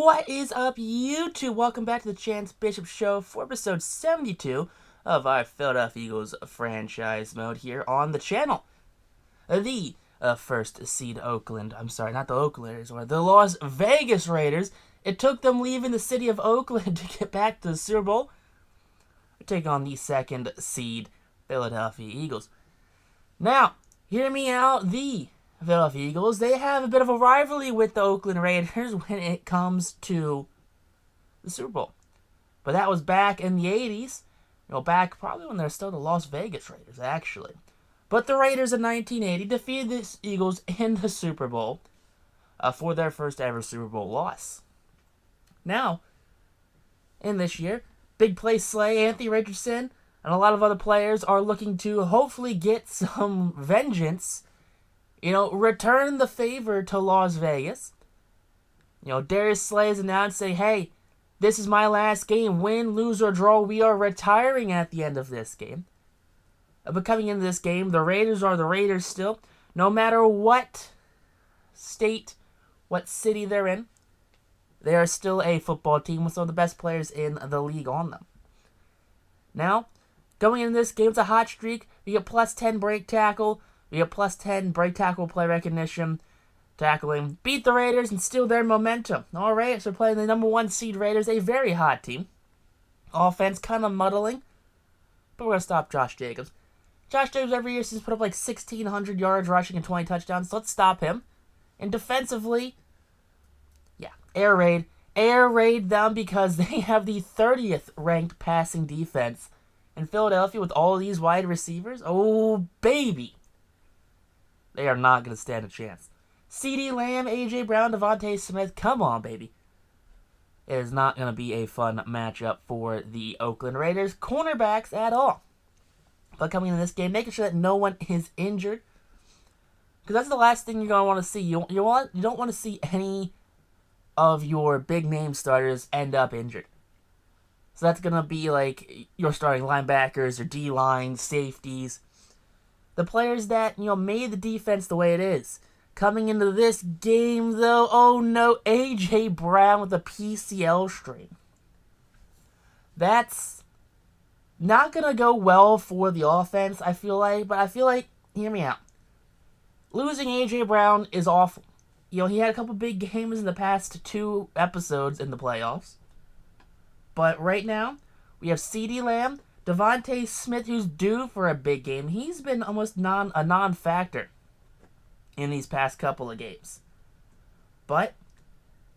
What is up, YouTube? Welcome back to the Chance Bishop Show for episode 72 of our Philadelphia Eagles franchise mode here on the channel. The first seed Oakland, not the Oakland Raiders, or the Las Vegas Raiders. It took them leaving the city of Oakland to get back to the Super Bowl. Take on the second seed Philadelphia Eagles. Now, hear me out, the Philadelphia Eagles, they have a bit of a rivalry with the Oakland Raiders when it comes to the Super Bowl. But that was back in the 80s. Back probably when they're still the Las Vegas Raiders, actually. But the Raiders in 1980 defeated the Eagles in the Super Bowl for their first ever Super Bowl loss. Now, in this year, Big Play Slay, Anthony Richardson, and a lot of other players are looking to hopefully get some vengeance. Return the favor to Las Vegas. Darius Slay has announced, say, hey, this is my last game. Win, lose, or draw, we are retiring at the end of this game. But coming into this game, the Raiders are the Raiders still. No matter what state, what city they're in, they are still a football team with some of the best players in the league on them. Now, going into this game, it's a hot streak. We get plus 10 break tackle. We get plus 10 break tackle play recognition, tackling, beat the Raiders and steal their momentum. All right, so playing the number 1 seed Raiders, a very hot team. Offense kind of muddling, but we're going to stop Josh Jacobs. Josh Jacobs every year has put up like 1,600 yards rushing and 20 touchdowns, so let's stop him. And defensively, air raid them because they have the 30th ranked passing defense in Philadelphia with all of these wide receivers. Oh, baby. They are not going to stand a chance. CeeDee Lamb, A.J. Brown, Devontae Smith, come on, baby. It is not going to be a fun matchup for the Oakland Raiders cornerbacks at all. But coming into this game, making sure that no one is injured. Because that's the last thing you're going to want to see. You don't want to see any of your big-name starters end up injured. So that's going to be like your starting linebackers, your D-line, safeties. The players that, made the defense the way it is. Coming into this game, though, oh no, A.J. Brown with a PCL strain. That's not going to go well for the offense, I feel like, hear me out. Losing A.J. Brown is awful. He had a couple big games in the past 2 episodes in the playoffs. But right now, we have CeeDee Lamb, Devontae Smith, who's due for a big game. He's been almost a non-factor in these past couple of games. But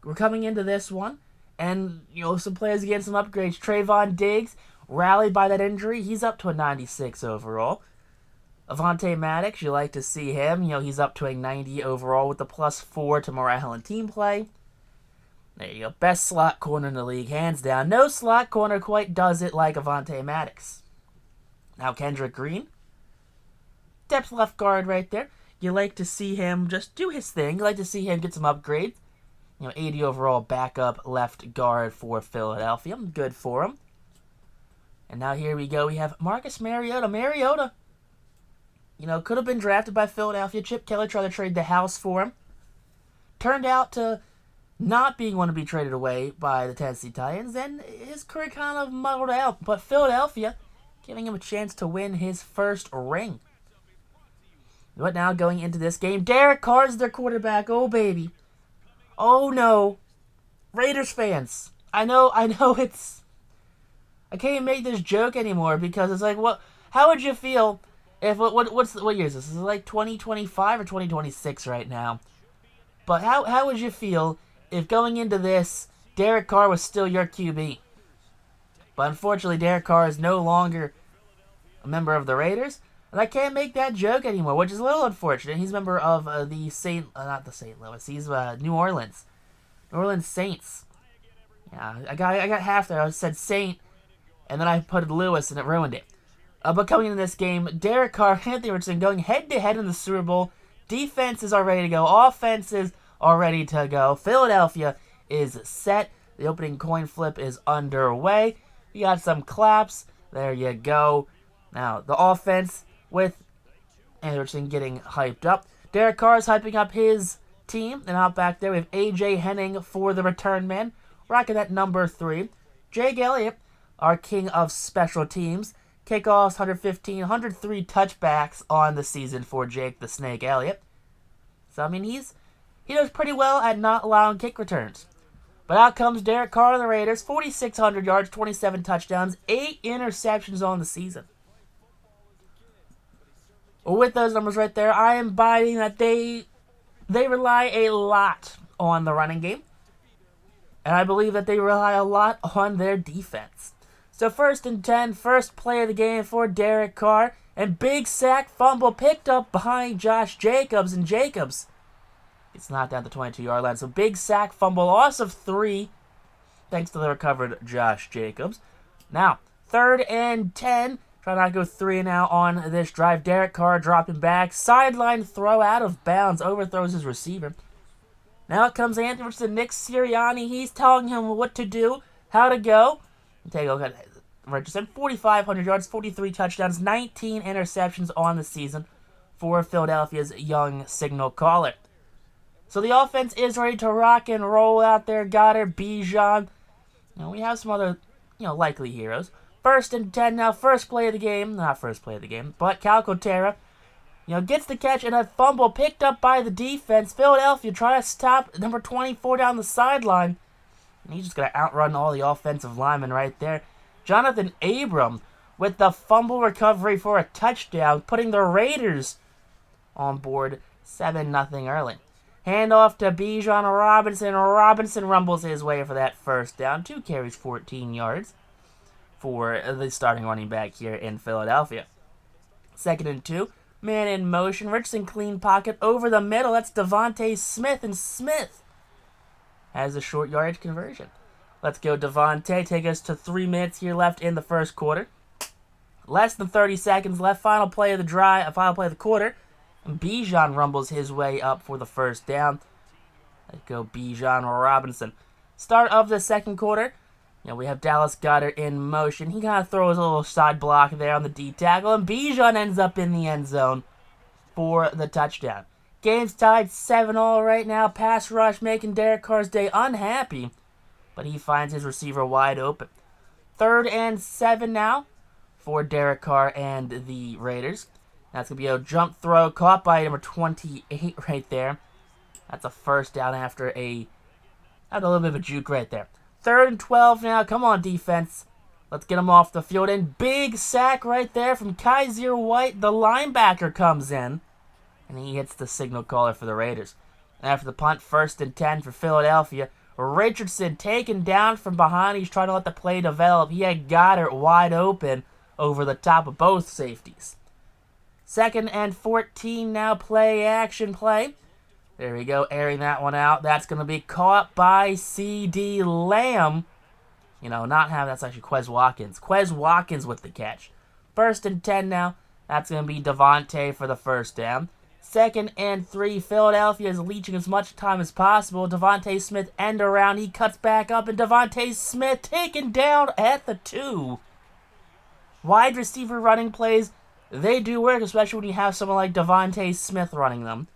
we're coming into this one, and some players getting some upgrades. Trayvon Diggs rallied by that injury. He's up to a 96 overall. Avonte Maddox, you like to see him. He's up to a 90 overall with the +4 to morale and team play. There you go. Best slot corner in the league, hands down. No slot corner quite does it like Avonte Maddox. Now Kendrick Green. Depth left guard right there. You like to see him just do his thing. You like to see him get some upgrades. 80 overall backup left guard for Philadelphia. Good for him. And now here we go. We have Marcus Mariota. Mariota, could have been drafted by Philadelphia. Chip Kelly tried to trade the house for him. Turned out to not being one to be traded away by the Tennessee Titans, and his career kind of muddled out. But Philadelphia giving him a chance to win his first ring. But now going into this game, Derek Carr's their quarterback. Oh, baby. Oh, no. Raiders fans. I know it's... I can't even make this joke anymore because it's like, how would you feel if... What year is this? Is it like 2025 or 2026 right now? But how would you feel if going into this, Derek Carr was still your QB? But unfortunately, Derek Carr is no longer a member of the Raiders, and I can't make that joke anymore, which is a little unfortunate. He's a member of He's New Orleans Saints. Yeah, I got half there. I said Saint, and then I put Lewis, and it ruined it. But coming into this game, Derek Carr, Anthony Richardson going head-to-head in the Super Bowl. Defenses are ready to go. Offenses are ready to go. Philadelphia is set. The opening coin flip is underway. You got some claps. There you go. Now, the offense with Anderson getting hyped up. Derek Carr is hyping up his team. And out back there, we have A.J. Henning for the return man, rocking at number 3. Jake Elliott, our king of special teams. Kickoffs, 115, 103 touchbacks on the season for Jake the Snake Elliott. So, I mean, he does pretty well at not allowing kick returns. But out comes Derek Carr of the Raiders, 4,600 yards, 27 touchdowns, 8 interceptions on the season. With those numbers right there, I am buying that they rely a lot on the running game. And I believe that they rely a lot on their defense. So 1st and 10, first play of the game for Derek Carr. And big sack fumble picked up behind Josh Jacobs. And Jacobs gets knocked down the 22-yard line. So big sack fumble, loss of 3. Thanks to the recovered Josh Jacobs. Now, 3rd and 10. Try not to go 3 and out on this drive. Derek Carr dropping back. Sideline throw out of bounds. Overthrows his receiver. Now it comes Anthony Richardson, Nick Sirianni. He's telling him what to do, how to go. Take a look at Richardson. 4,500 yards, 43 touchdowns, 19 interceptions on the season for Philadelphia's young signal caller. So the offense is ready to rock and roll out there. Goddard, Bijan. We have some other, likely heroes. 1st and 10 now, first play of the game. Not first play of the game, but Calcaterra, gets the catch and a fumble picked up by the defense. Philadelphia trying to stop number 24 down the sideline. And he's just going to outrun all the offensive linemen right there. Jonathan Abram with the fumble recovery for a touchdown, putting the Raiders on board 7-0 early. Handoff to Bijan Robinson. Robinson rumbles his way for that first down. 2 carries, 14 yards. For the starting running back here in Philadelphia. 2nd and 2. Man in motion. Richardson clean pocket over the middle. That's Devontae Smith. And Smith has a short yardage conversion. Let's go, Devontae. Take us to 3 minutes here left in the first quarter. Less than 30 seconds left. Final play of the quarter. And Bijan rumbles his way up for the first down. Let's go, Bijan Robinson. Start of the second quarter. We have Dallas Goedert in motion. He kind of throws a little side block there on the D tackle, and Bijan ends up in the end zone for the touchdown. Game's tied 7-all right now. Pass rush making Derek Carr's day unhappy, but he finds his receiver wide open. 3rd and 7 now for Derek Carr and the Raiders. That's going to be a jump throw caught by number 28 right there. That's a first down after a little bit of a juke right there. 3rd and 12 now. Come on, defense. Let's get him off the field. And big sack right there from Kaiser White. The linebacker comes in, and he hits the signal caller for the Raiders. After the punt, 1st and 10 for Philadelphia. Richardson taken down from behind. He's trying to let the play develop. He had Goddard wide open over the top of both safeties. 2nd and 14 now. Play, action play. There we go, airing that one out. That's going to be caught by C.D. Lamb. That's actually Quez Watkins. Quez Watkins with the catch. 1st and 10 now. That's going to be Devontae for the first down. 2nd and 3. Philadelphia is leeching as much time as possible. Devontae Smith end around. He cuts back up, and Devontae Smith taken down at the 2. Wide receiver running plays, they do work, especially when you have someone like Devontae Smith running them.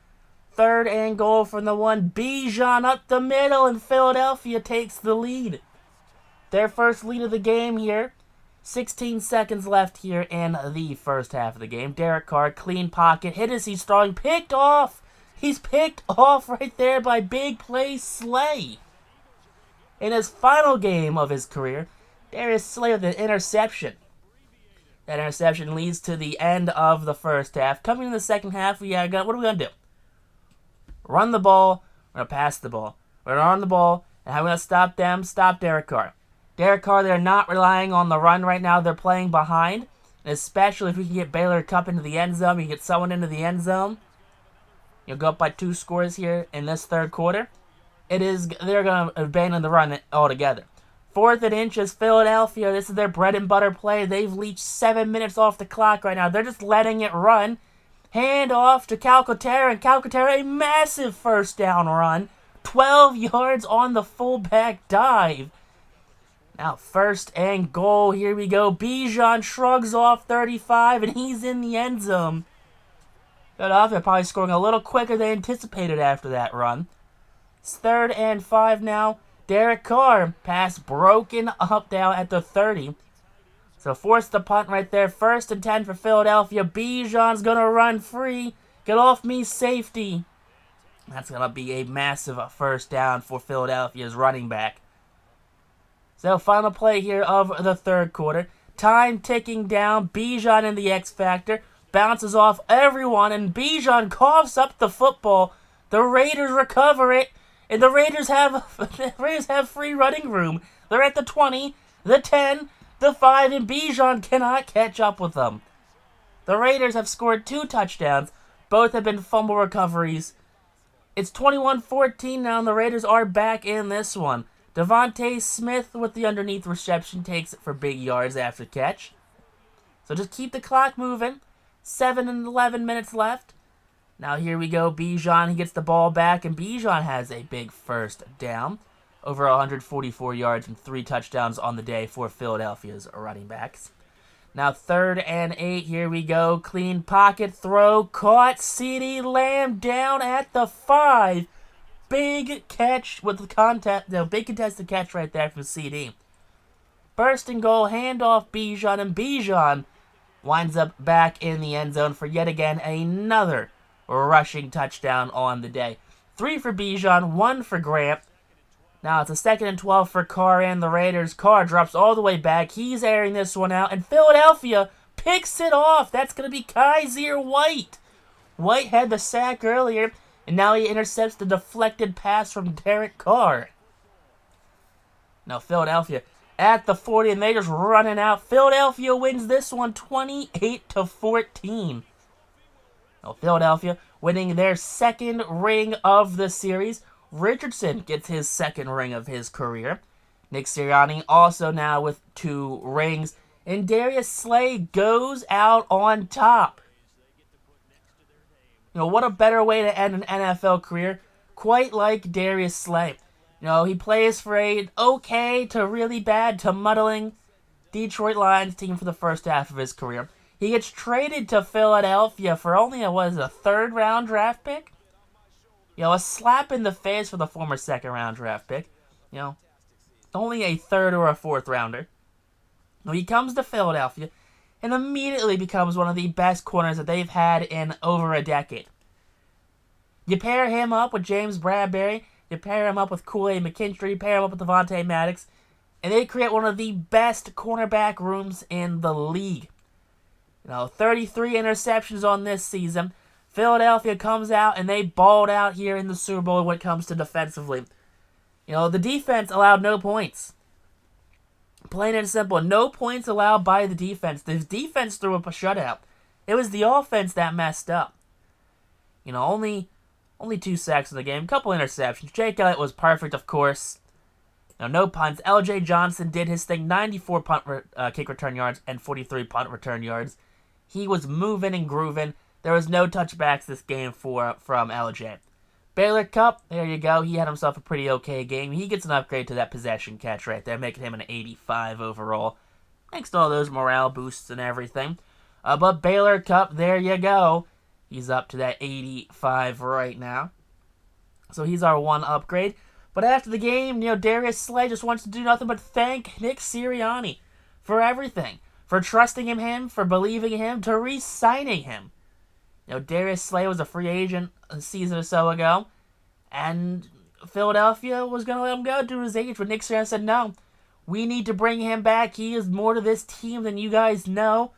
3rd and goal from the 1. Bijan up the middle, and Philadelphia takes the lead. Their first lead of the game here. 16 seconds left here in the first half of the game. Derek Carr, clean pocket, hit as he's throwing, picked off. He's picked off right there by big play Slay. In his final game of his career, Darius Slay with an interception. That interception leads to the end of the first half. Coming in the second half, what are we going to do? Run the ball, we're going to pass the ball. We're going to run the ball, and how we're going to stop them? Stop Derek Carr. Derek Carr, they're not relying on the run right now. They're playing behind, and especially if we can get Baylor Cupp into the end zone, we can get someone into the end zone. You'll go up by 2 scores here in this third quarter. They're going to abandon the run altogether. 4th and inches, Philadelphia. This is their bread and butter play. They've leached 7 minutes off the clock right now. They're just letting it run. Hand off to Calcaterra, and Calcaterra, a massive first down run. 12 yards on the fullback dive. Now 1st and goal. Here we go. Bijan shrugs off 35, and he's in the end zone. Philadelphia probably scoring a little quicker than anticipated after that run. It's 3rd and 5 now. Derek Carr, pass broken up down at the 30. So force the punt right there. 1st and 10 for Philadelphia. Bijan's going to run free. Get off me, safety. That's going to be a massive 1st down for Philadelphia's running back. So final play here of the 3rd quarter. Time ticking down. Bijan in the X Factor. Bounces off everyone, and Bijan coughs up the football. The Raiders recover it, and the Raiders have free running room. They're at the 20, the 10, the 5, and Bijan cannot catch up with them. The Raiders have scored 2 touchdowns. Both have been fumble recoveries. It's 21-14 now, and the Raiders are back in this one. Devontae Smith with the underneath reception takes it for big yards after catch. So just keep the clock moving. 7 and 11 minutes left. Now here we go. Bijan, he gets the ball back, and Bijan has a big 1st down. Over 144 yards and 3 touchdowns on the day for Philadelphia's running backs. Now 3rd and 8. Here we go. Clean pocket throw. Caught. CeeDee Lamb down at the 5. Big catch with the big contested catch right there from CeeDee. 1st and goal. Handoff Bijan, and Bijan winds up back in the end zone for yet again another rushing touchdown on the day. 3 for Bijan, 1 for Grant. Now it's a 2nd and 12 for Carr and the Raiders. Carr drops all the way back. He's airing this one out, and Philadelphia picks it off. That's going to be Kaiser White. White had the sack earlier, and now he intercepts the deflected pass from Derek Carr. Now Philadelphia at the 40, and they just running out. Philadelphia wins this one 28-14. Now Philadelphia winning their 2nd ring of the series. Richardson gets his 2nd ring of his career. Nick Sirianni also now with 2 rings. And Darius Slay goes out on top. What a better way to end an NFL career. Quite like Darius Slay. He plays for a okay to really bad to muddling Detroit Lions team for the 1st half of his career. He gets traded to Philadelphia for only a 3rd round draft pick. A slap in the face for the former 2nd round draft pick. Only a 3rd or a 4th rounder. He comes to Philadelphia and immediately becomes one of the best corners that they've had in over a decade. You pair him up with James Bradbury, you pair him up with Kool-Aid McKinstry, you pair him up with Devontae Maddox, and they create one of the best cornerback rooms in the league. 33 interceptions on this season. Philadelphia comes out and they balled out here in the Super Bowl when it comes to defensively. The defense allowed no points. Plain and simple, no points allowed by the defense. The defense threw up a shutout. It was the offense that messed up. Only 2 sacks in the game, a couple interceptions. Jake Elliott was perfect, of course. No punts. L.J. Johnson did his thing, 94 kick return yards and 43 punt return yards. He was moving and grooving. There was no touchbacks this game from L.J. Baylor Cup, there you go. He had himself a pretty okay game. He gets an upgrade to that possession catch right there, making him an 85 overall. Thanks to all those morale boosts and everything. But Baylor Cup, there you go. He's up to that 85 right now. So he's our 1 upgrade. But after the game, Darius Slay just wants to do nothing but thank Nick Sirianni for everything. For trusting in him, for believing in him, to re-signing him. Darius Slay was a free agent a season or so ago, and Philadelphia was going to let him go due to his age, but Nick Sirianni said, no, we need to bring him back. He is more to this team than you guys know.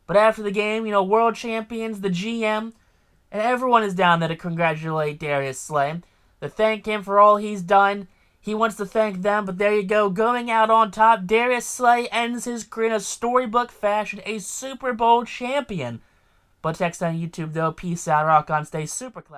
But after the game, world champions, the GM, and everyone is down there to congratulate Darius Slay, to thank him for all he's done. He wants to thank them, but there you go. Going out on top, Darius Slay ends his career in a storybook fashion, a Super Bowl champion. But text on YouTube, though. Peace out, rock on, stay super class.